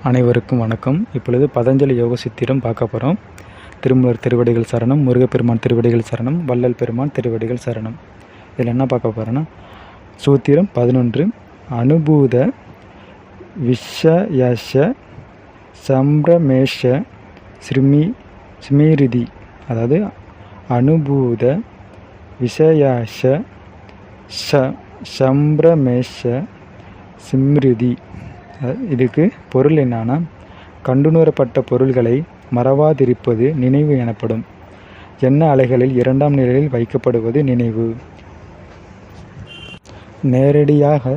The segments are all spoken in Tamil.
அனைவருக்கும் வணக்கம். இப்பொழுது பதஞ்சலி யோக சித்திரம் பார்க்க போகிறோம். திருமூலர் திருவடிகள் சரணம், முருகப்பெருமான் திருவடிகள் சரணம், வள்ளல் பெருமான் திருவடிகள் சரணம். இதில் என்ன பார்க்க போகிறோன்னா, சூத்திரம் 11. அனுபூத விஷயஷ சம்பிரமேஷ ஸ்மிருதி. அதாவது அனுபூத விஷயஷ சம்பிரமேஷ ஸ்மிருதி. இதுக்கு பொருள் என்னன்னா, கண்டுணரப்பட்ட பொருள்களை மறவாதிருப்பது நினைவு எனப்படும். எண்ண அலைகளில் இரண்டாம் நிலையில் வைக்கப்படுவது நினைவு. நேரடியாக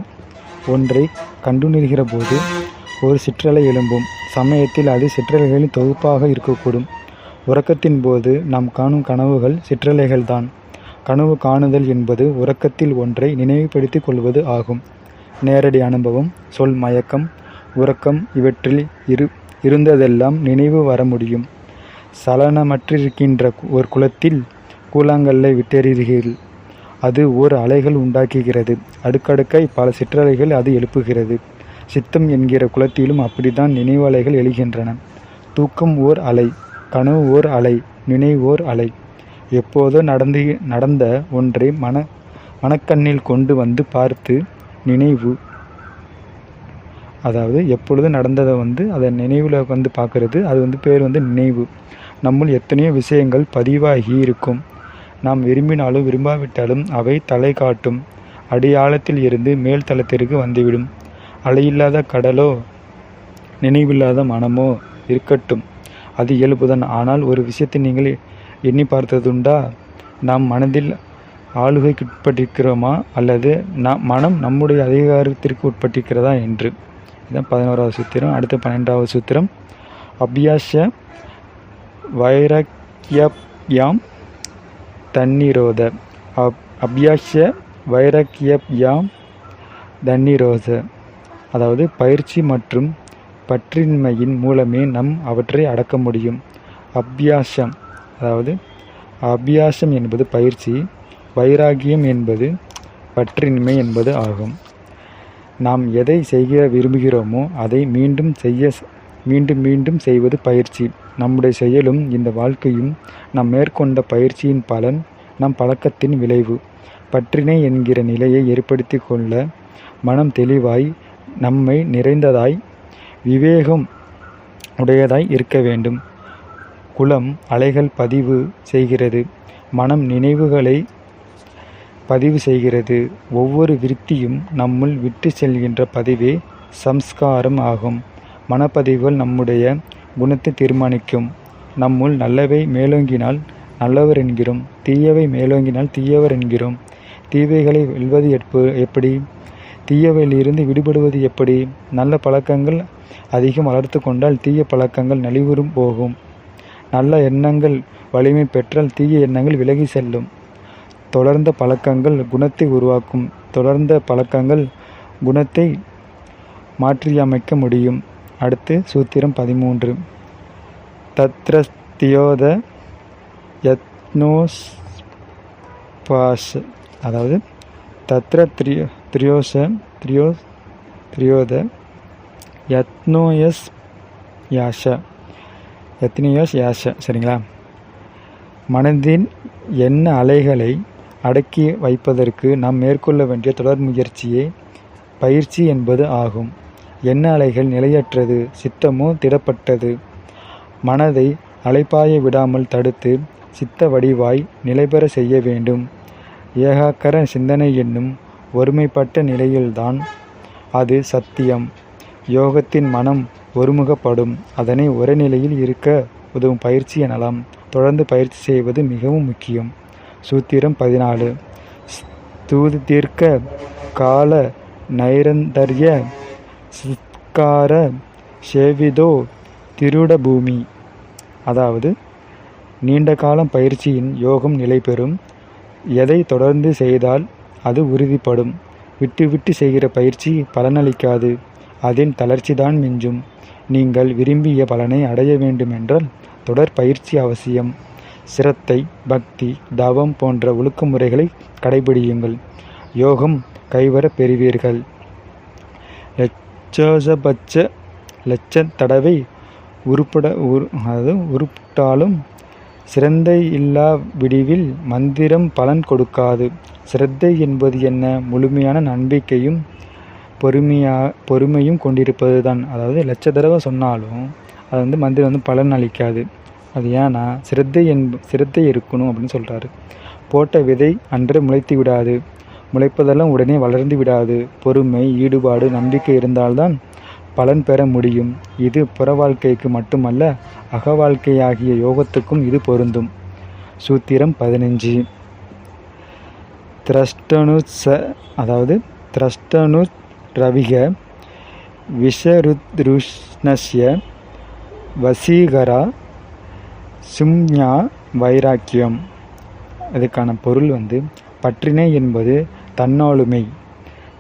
ஒன்றை கண்டுணர்கிற போது ஒரு சிற்றலை எழும்பும் சமயத்தில் அது சிற்றலைகளின் தொகுப்பாக இருக்கக்கூடும். உறக்கத்தின் போது நாம் காணும் கனவுகள் சிற்றலைகள்தான். கனவு காணுதல் என்பது உறக்கத்தில் ஒன்றை நினைவுபடுத்திக் கொள்வது ஆகும். நேரடி அனுபவம், சொல் மயக்கம், உறக்கம் இவற்றில் இருந்ததெல்லாம் நினைவு வர முடியும். சலனமற்றிருக்கின்ற ஒரு குளத்தில் கூழாங்கல்லை விட்டெறிகிறீர்கள். அது ஓர் அலைகள் உண்டாக்குகிறது. அடுக்கடுக்காய் பல சிற்றலைகள் அது எழுப்புகிறது. சித்தம் என்கிற குளத்திலும் அப்படித்தான் நினைவு அலைகள் எழுகின்றன. தூக்கம் ஓர் அலை, கனவு ஓர் அலை, நினைவு ஓர் அலை. எப்போதோ நடந்த ஒன்றை மனக்கண்ணில் கொண்டு வந்து பார்த்து நினைவு. அதாவது எப்பொழுது நடந்ததை அதை நினைவில் பார்க்கறது, அது பேர் நினைவு. நம்முள் எத்தனையோ விஷயங்கள் பதிவாகி இருக்கும். நாம் விரும்பினாலும் விரும்பாவிட்டாலும் அவை தலை காட்டும். அடியாழத்தில் இருந்து மேல் தளத்திற்கு வந்துவிடும். அலையில்லாத கடலோ நினைவில்லாத மனமோ இருக்கட்டும், அது இயல்புதான். ஆனால் ஒரு விஷயத்தை நீங்கள் எண்ணி பார்த்ததுண்டா? நாம் மனதில் ஆளுகைக்கு உட்பட்டிருக்கிறோமா அல்லது மனம் நம்முடைய அதிகாரத்திற்கு உட்பட்டிருக்கிறதா என்று. இதுதான் 11வது சூத்திரம். அடுத்த 12வது சூத்திரம். அபியாச வைராக்யாம் தன்னிரோத. அபியாச வைராக்யாம் தன்னிரோத. அதாவது பயிற்சி மற்றும் பற்றின்மையின் மூலமே நம் அவற்றை அடக்க முடியும். அபியாசம், அதாவது அபியாசம் என்பது பயிற்சி, வைராகியம் என்பது பற்றின்மை என்பது ஆகும். நாம் எதை செய்ய விரும்புகிறோமோ அதை மீண்டும் மீண்டும் செய்வது பயிற்சி. நம்முடைய செயலும் இந்த வாழ்க்கையும் நாம் மேற்கொண்ட பயிற்சியின் பலன், நம் பழக்கத்தின் விளைவு. பற்றினை என்கிற நிலையை ஏற்படுத்தி கொள்ள மனம் தெளிவாய், நம்மை நிறைந்ததாய், விவேகம் உடையதாய் இருக்க வேண்டும். குலம் அலைகள் பதிவு செய்கிறது. மனம் நினைவுகளை பதிவு செய்கிறது. ஒவ்வொரு விருத்தியும் நம்முள் விட்டு செல்கின்ற பதிவே சம்ஸ்காரம் ஆகும். மனப்பதிவுகள் நம்முடைய குணத்தை தீர்மானிக்கும். நம்முள் நல்லவை மேலோங்கினால் நல்லவர் என்கிறோம், தீயவை மேலோங்கினால் தீயவர் என்கிறோம். தீவைகளை வெல்வது எப்படி? தீயவையிலிருந்து விடுபடுவது எப்படி? நல்ல பழக்கங்கள் அதிகம் வளர்த்து கொண்டால் தீய பழக்கங்கள் நலிவுறும் போகும். நல்ல எண்ணங்கள் வலிமை பெற்றால் தீய எண்ணங்கள் விலகி செல்லும். தொடர்ந்த பழக்கங்கள் குணத்தை உருவாக்கும். தொடர்ந்த பழக்கங்கள் குணத்தை மாற்றியமைக்க முடியும். அடுத்து சூத்திரம் 13. தத்ரஸ்தியோத யத்னோஸ்பாஸ். அதாவது தத்ர திரியோத யத்னோயஸ் யாஷ. சரிங்களா? மனதின் எண்ண அலைகளை அடக்கி வைப்பதற்கு நாம் மேற்கொள்ள வேண்டிய தொடர் முயற்சியே பயிற்சி என்பது ஆகும். எண்ண அலைகள் நிலையற்றது, சித்தமோ திடப்பட்டது. மனதை அலைப்பாய விடாமல் தடுத்து சித்த வடிவாய் நிலைபெற செய்ய வேண்டும். ஏகாக்கர சிந்தனை என்னும் ஒருமைப்பட்ட நிலையில்தான் அது சத்தியம். யோகத்தின் மனம் ஒருமுகப்படும். அதனை ஒரே நிலையில் இருக்க உதவும் பயிற்சி எனலாம். தொடர்ந்து பயிற்சி செய்வது மிகவும் முக்கியம். சூத்திரம் 14. ஸ்தூதி தீர்க்க கால நைரந்தர்ய சித்கார சேவிதோ திருட பூமி. அதாவது நீண்ட காலம் பயிற்சியின் யோகம் நிலை பெறும். எதை தொடர்ந்து செய்தால் அது உறுதிப்படும். விட்டு விட்டு செய்கிற பயிற்சி பலனளிக்காது. அதில் தளர்ச்சிதான் மிஞ்சும். நீங்கள் விரும்பிய பலனை அடைய வேண்டுமென்றால் தொடர் பயிற்சி அவசியம். சிரத்தை, பக்தி, தவம் போன்ற ஒழுக்கமுறைகளை கடைபிடியுங்கள். யோகம் கைவர பெறுவீர்கள். லட்சோசபட்ச லட்சத் தடவை உருப்பிட்டாலும் சிரத்தை இல்லா விடிவில் மந்திரம் பலன் கொடுக்காது. சிரத்தை என்பது என்ன? முழுமையான நம்பிக்கையும் பொறுமையும் கொண்டிருப்பது தான். அதாவது லட்ச தடவை சொன்னாலும் அது மந்திரம் பலன் அளிக்காது. அது ஏன்னா சிரத்தை இருக்கணும் அப்படின்னு சொல்கிறாரு. போட்ட விதை அன்று முளைத்து விடாது. முளைப்பதெல்லாம் உடனே வளர்ந்து விடாது. பொறுமை, ஈடுபாடு, நம்பிக்கை இருந்தால்தான் பலன் பெற முடியும். இது புற வாழ்க்கைக்கு மட்டுமல்ல, அக வாழ்க்கையாகிய யோகத்துக்கும் இது பொருந்தும். சூத்திரம் 15. திரஷ்டனு ரவிக விஷருத்ருஷ்ணஸ்ய வசீகரா சும்ஞா வைராக்கியம். அதுக்கான பொருள் பற்றினை என்பது தன்னாளுமை,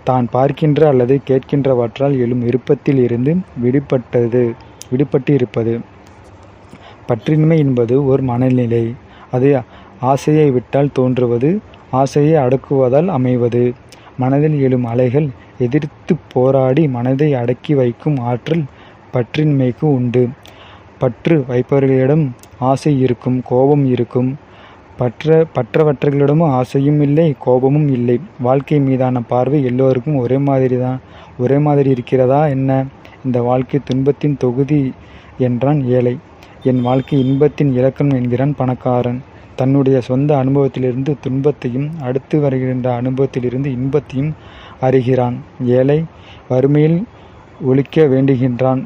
தான் பார்க்கின்ற அல்லது கேட்கின்றவற்றால் எழும் விருப்பத்தில் இருந்து விடுபட்டு இருப்பது. பற்றின்மை என்பது ஒரு மனநிலை. அது ஆசையை விட்டால் தோன்றுவது, ஆசையை அடக்குவதால் அமைவது. மனதில் எழும் அலைகள் எதிர்த்து போராடி மனதை அடக்கி வைக்கும் ஆற்றல் பற்றின்மைக்கு உண்டு. பற்று வைப்பவர்களிடம் ஆசை இருக்கும், கோபம் இருக்கும். பற்றவற்றர்களிடமும் ஆசையும் இல்லை, கோபமும் இல்லை. வாழ்க்கை மீதான பார்வை எல்லோருக்கும் ஒரே மாதிரி இருக்கிறதா என்ன? இந்த வாழ்க்கை துன்பத்தின் தொகுதி என்றான் ஏழை. என் வாழ்க்கை இன்பத்தின் இலக்கணம் என்கிறான் பணக்காரன். தன்னுடைய சொந்த அனுபவத்திலிருந்து துன்பத்தையும் அடுத்து வருகின்ற அனுபவத்திலிருந்து இன்பத்தையும் அறிகிறான். ஏழை வறுமையில் ஒழிக்க வேண்டுகின்றான்.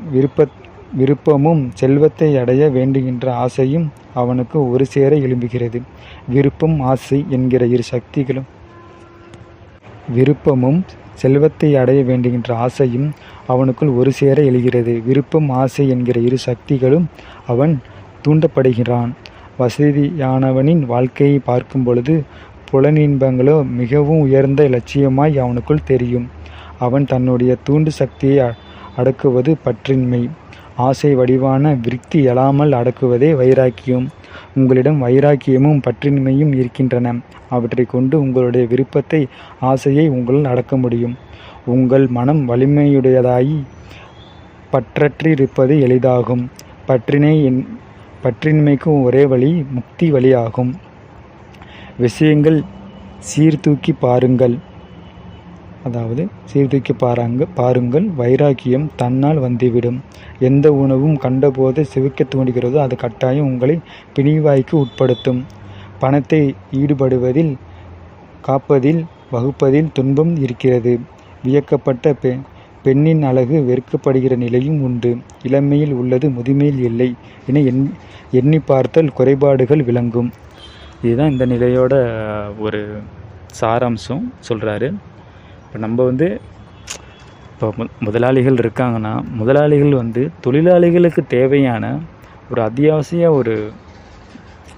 விருப்பமும் செல்வத்தை அடைய வேண்டுகின்ற ஆசையும் அவனுக்கு ஒரு சேர எழும்புகிறது. விருப்பம், ஆசை என்கிற இரு சக்திகளும் விருப்பமும் செல்வத்தை அடைய வேண்டுகின்ற ஆசையும் அவனுக்குள் ஒரு சேர எழுகிறது. விருப்பம், ஆசை என்கிற இரு சக்திகளும் அவன் தூண்டப்படுகிறான். வசதியானவனின் வாழ்க்கையை பார்க்கும் பொழுது புலனின்பங்களோ மிகவும் உயர்ந்த இலட்சியமாய் அவனுக்குள் தெரியும். அவன் தன்னுடைய தூண்டு சக்தியை அடக்குவது பற்றின்மை. ஆசை வடிவான விருத்தி எழாமல் அடக்குவதே வைராக்கியம். உங்களிடம் வைராக்கியமும் பற்றின்மையும் இருக்கின்றன. அவற்றை கொண்டு உங்களுடைய விருப்பத்தை, ஆசையை உங்களால் அடக்க முடியும். உங்கள் மனம் வலிமையுடையதாகி பற்றற்றிருப்பது எளிதாகும். பற்றின்மைக்கு ஒரே வழி முக்தி வழியாகும். விஷயங்கள் சீர்தூக்கி பாருங்கள். பாருங்கள். வைராக்கியம் தன்னால் வந்துவிடும். எந்த உணவும் கண்டபோது சிவிக்க தூண்டுகிறதோ அது கட்டாயம் உங்களை பிணிவாய்க்கு உட்படுத்தும். பணத்தை ஈடுபடுவதில், காப்பதில், வகுப்பதில் துன்பம் இருக்கிறது. வியக்கப்பட்ட பெண்ணின் அழகு வெறுக்கப்படுகிற நிலையும் உண்டு. இளமையில் உள்ளது முதுமையில் இல்லை என எண்ணி பார்த்தல் குறைபாடுகள் விளங்கும். இதுதான் இந்த நிலையோட ஒரு சாராம்சம் சொல்கிறாரு. இப்போ நம்ம இப்போ முதலாளிகள் இருக்காங்கன்னா, முதலாளிகள் தொழிலாளிகளுக்கு தேவையான ஒரு அத்தியாவசிய ஒரு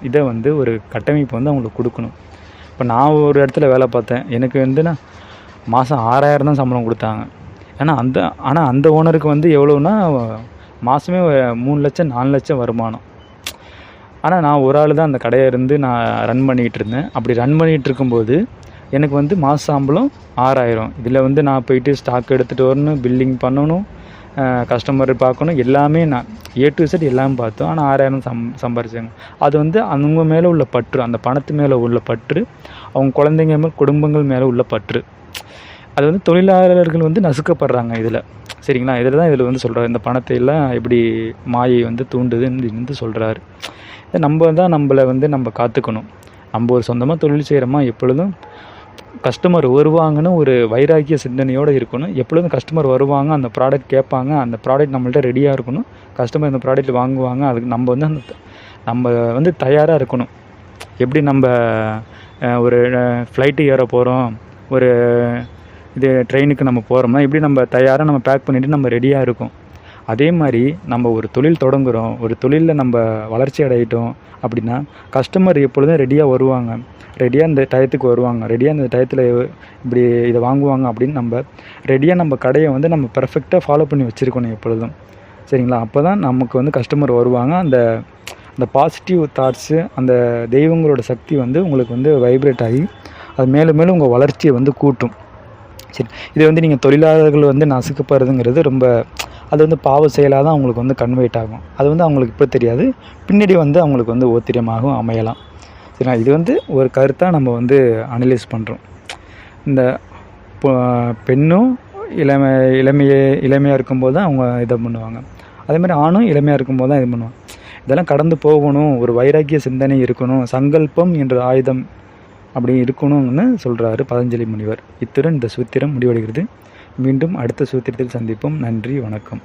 இதை ஒரு கட்டமைப்பு அவங்களுக்கு கொடுக்கணும். இப்போ நான் ஒரு இடத்துல வேலை பார்த்தேன். எனக்கு மாதம் 6000 தான் சம்பளம் கொடுத்தாங்க. ஆனால் அந்த ஓனருக்கு எவ்வளோன்னா மாதமே 3 லட்சம் 4 லட்சம் வருமானம். ஆனால் நான் ஒரு ஆள் தான் அந்த கடையை நான் ரன் பண்ணிகிட்டு இருந்தேன். அப்படி ரன் பண்ணிகிட்டு இருக்கும்போது எனக்கு மாத சம்பளம் 6000. இதில் நான் போயிட்டு ஸ்டாக் எடுத்துகிட்டு வரணும், பில்லிங் பண்ணணும், கஸ்டமர் பார்க்கணும், எல்லாமே நான் A to Z எல்லாமே பார்த்தோம். ஆனால் 6000 சம்பாரிச்சாங்க. அது அவங்க மேலே உள்ள பற்று, அந்த பணத்து மேலே உள்ள பற்று, அவங்க குழந்தைங்க மேலே, குடும்பங்கள் மேலே உள்ள பற்று. அது தொழிலாளர்கள் நசுக்கப்படுறாங்க இதில். சரிங்களா? இதில் தான் சொல்கிறார். இந்த பணத்தை எல்லாம் எப்படி மாயை தூண்டுதுன்னு சொல்கிறாரு. நம்ம தான் நம்மளை நம்ம காத்துக்கணும். நம்ம ஒரு சொந்தமாக தொழில் செய்கிறோமா, எப்பொழுதும் கஸ்டமர் வருவாங்கன்னு ஒரு வைராக்கிய சிந்தனையோடு இருக்கணும். எப்பொழுதும் கஸ்டமர் வருவாங்க, அந்த ப்ராடக்ட் கேட்பாங்க, அந்த ப்ராடக்ட் நம்மள்ட்ட ரெடியாக இருக்கணும். கஸ்டமர் இந்த ப்ராடக்ட் வாங்குவாங்க. அதுக்கு நம்ம தயாராக இருக்கணும். எப்படி நம்ம ஒரு ஃப்ளைட்டு ஏற போகிறோம், ஒரு ட்ரெயினுக்கு நம்ம போகிறோம்னா எப்படி நம்ம தயாராக நம்ம பேக் பண்ணிவிட்டு நம்ம ரெடியாக இருக்கோம். அதே மாதிரி நம்ம ஒரு தொழில் தொடங்குகிறோம், ஒரு தொழிலில் நம்ம வளர்ச்சி அடையிட்டோம் அப்படின்னா கஸ்டமர் எப்பொழுதும் ரெடியாக வருவாங்க, ரெடியாக இந்த டயத்துக்கு வருவாங்க, ரெடியாக இந்த டயத்தில் இப்படி இதை வாங்குவாங்க அப்படின்னு நம்ம ரெடியாக நம்ம கடையை நம்ம பெர்ஃபெக்டாக ஃபாலோ பண்ணி வச்சுருக்கணும் எப்பொழுதும். சரிங்களா? அப்போ தான் நமக்கு கஸ்டமர் வருவாங்க. அந்த பாசிட்டிவ் தாட்ஸு, அந்த தெய்வங்களோட சக்தி வந்து உங்களுக்கு வந்து வைப்ரேட் ஆகி அது மேலும் மேலும் உங்கள் வளர்ச்சியை வந்து கூட்டும். சரி, இது வந்து நீங்கள் தொழிலாளர்கள் வந்து நசுக்கப்படுறதுங்கிறது ரொம்ப, அது வந்து பாவ செயலாக தான் அவங்களுக்கு வந்து கன்வெர்ட் ஆகும். அது வந்து அவங்களுக்கு இப்போ தெரியாது, பின்னாடி வந்து அவங்களுக்கு வந்து ஓத்திரியமாகவும் அமையலாம். சரிங்களா? இது வந்து ஒரு கருத்தாக நம்ம வந்து அனலைஸ் பண்ணுறோம். இந்த பெண்ணும் இளமையாக இருக்கும்போது தான் அவங்க இதை பண்ணுவாங்க. அதே மாதிரி ஆணும் இளமையாக இருக்கும்போது தான் இது பண்ணுவாங்க. இதெல்லாம் கடந்து போகணும், ஒரு வைராக்கிய சிந்தனை இருக்கணும், சங்கல்பம் என்ற ஆயுதம் அப்படி இருக்கணும்னு சொல்கிறாரு பதஞ்சலி முனிவர். இத்துடன் இந்த சூத்திரம் முடிவடைகிறது. மீண்டும் அடுத்த சூத்திரத்தில் சந்திப்போம். நன்றி, வணக்கம்.